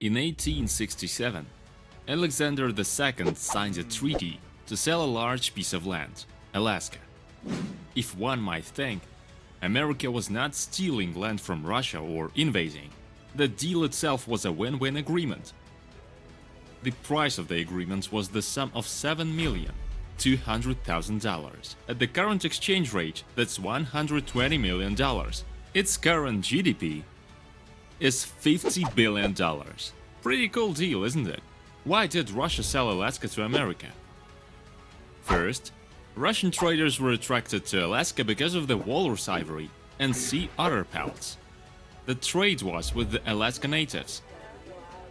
In 1867, Alexander II signed a treaty to sell a large piece of land, Alaska. If one might think, America was not stealing land from Russia or invading. The deal itself was a win-win agreement. The price of the agreement was the sum of $7,200,000. At the current exchange rate, that's $120 million. Its current GDP is $50 billion. Pretty cool deal, isn't it? Why did Russia sell Alaska to America? First, Russian traders were attracted to Alaska because of the walrus ivory and sea otter pelts. The trade was with the Alaska Natives,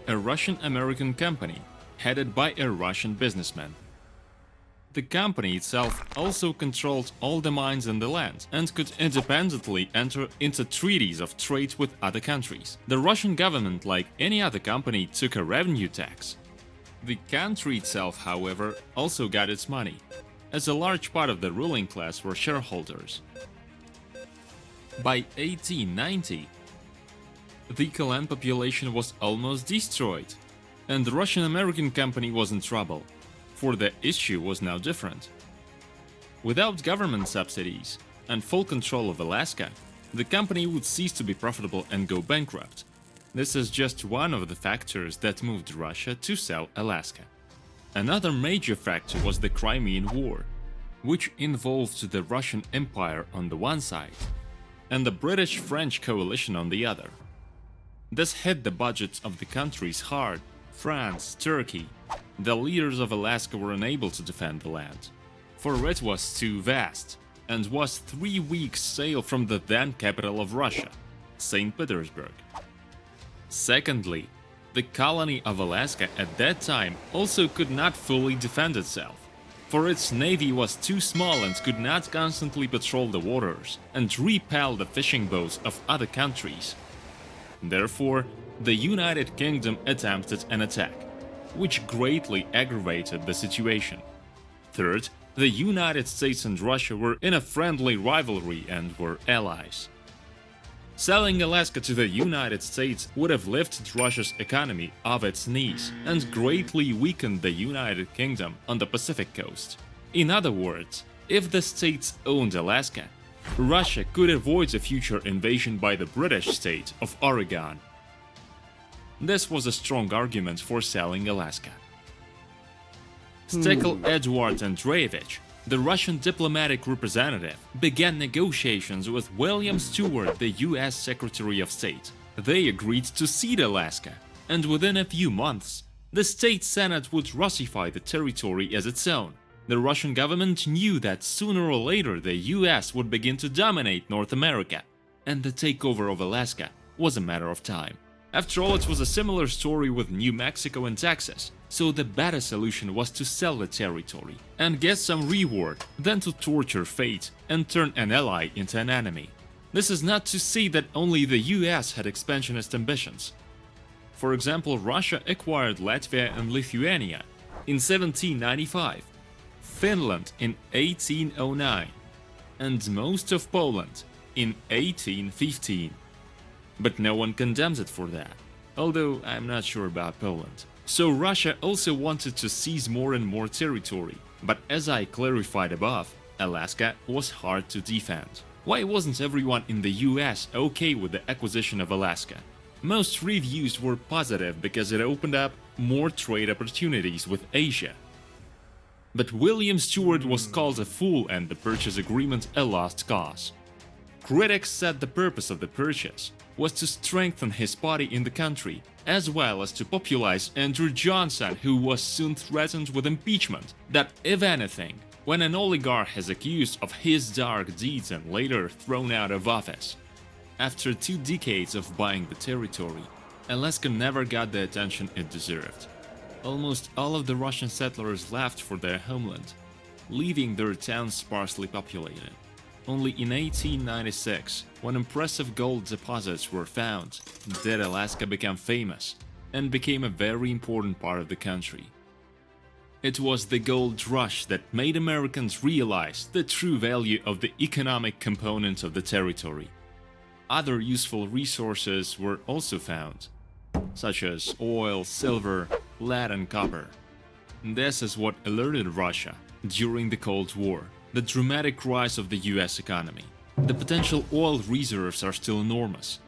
a Russian-American company headed by a Russian businessman. The company itself also controlled all the mines and the land and could independently enter into treaties of trade with other countries. The Russian government, like any other company, took a revenue tax. The country itself, however, also got its money, as a large part of the ruling class were shareholders. By 1890, the land population was almost destroyed, and the Russian-American company was in trouble, for the issue was now different. Without government subsidies and full control of Alaska, the company would cease to be profitable and go bankrupt. This is just one of the factors that moved Russia to sell Alaska. Another major factor was the Crimean War, which involved the Russian Empire on the one side and the British-French coalition on the other. This hit the budgets of the countries hard. France, Turkey, the leaders of Alaska were unable to defend the land, for it was too vast and was 3 weeks' sail from the then capital of Russia, St. Petersburg. Secondly, the colony of Alaska at that time also could not fully defend itself, for its navy was too small and could not constantly patrol the waters and repel the fishing boats of other countries. Therefore, the United Kingdom attempted an attack, which greatly aggravated the situation. Third, the United States and Russia were in a friendly rivalry and were allies. Selling Alaska to the United States would have lifted Russia's economy off its knees and greatly weakened the United Kingdom on the Pacific coast. In other words, if the states owned Alaska, Russia could avoid a future invasion by the British state of Oregon. This was a strong argument for selling Alaska. Stekel Eduard Andreevich, the Russian diplomatic representative, began negotiations with William Stewart, the US Secretary of State. They agreed to cede Alaska, and within a few months, the state senate would Russify the territory as its own. The Russian government knew that sooner or later the US would begin to dominate North America, and the takeover of Alaska was a matter of time. After all, it was a similar story with New Mexico and Texas, so the better solution was to sell the territory and get some reward than to torture fate and turn an ally into an enemy. This is not to say that only the US had expansionist ambitions. For example, Russia acquired Latvia and Lithuania in 1795, Finland in 1809, and most of Poland in 1815. But no one condemns it for that, although I'm not sure about Poland. So Russia also wanted to seize more and more territory, but as I clarified above, Alaska was hard to defend. Why wasn't everyone in the US okay with the acquisition of Alaska? Most reviews were positive because it opened up more trade opportunities with Asia. But William Stewart was called a fool and the purchase agreement a lost cause. Critics said the purpose of the purchase was to strengthen his party in the country, as well as to popularize Andrew Johnson, who was soon threatened with impeachment. That, if anything, when an oligarch is accused of his dark deeds and later thrown out of office. After 2 decades of buying the territory, Alaska never got the attention it deserved. Almost all of the Russian settlers left for their homeland, leaving their towns sparsely populated. Only in 1896, when impressive gold deposits were found, did Alaska become famous and became a very important part of the country. It was the gold rush that made Americans realize the true value of the economic component of the territory. Other useful resources were also found. such as oil, silver, lead and copper. This is what alerted Russia during the Cold War, the dramatic rise of the US economy. The potential oil reserves are still enormous.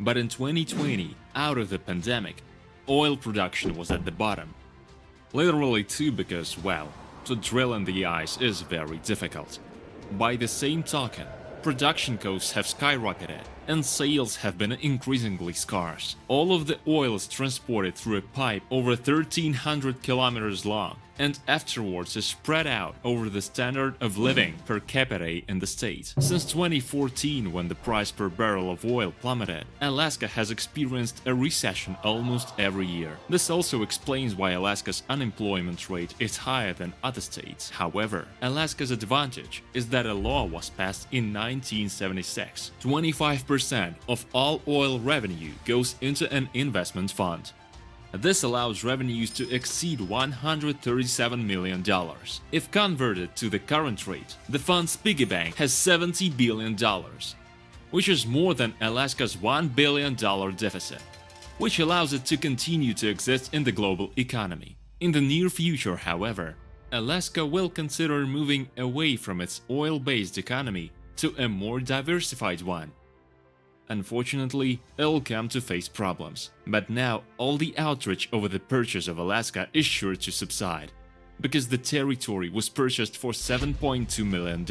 But in 2020, out of the pandemic, oil production was at the bottom. Literally too, because, well, to drill in the ice is very difficult. By the same token, production costs have skyrocketed and sales have been increasingly scarce. All of the oil is transported through a pipe over 1,300 kilometers long and afterwards is spread out over the standard of living per capita in the state. Since 2014, when the price per barrel of oil plummeted, Alaska has experienced a recession almost every year. This also explains why Alaska's unemployment rate is higher than other states. However, Alaska's advantage is that a law was passed in 1976. 25% of all oil revenue goes into an investment fund. This allows revenues to exceed $137 million. If converted to the current rate, the fund's piggy bank has $70 billion, which is more than Alaska's $1 billion deficit, which allows it to continue to exist in the global economy. In the near future, however, Alaska will consider moving away from its oil-based economy to a more diversified one. Unfortunately, it'll come to face problems. But now, all the outrage over the purchase of Alaska is sure to subside, because the territory was purchased for $7.2 million.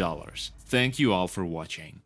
Thank you all for watching.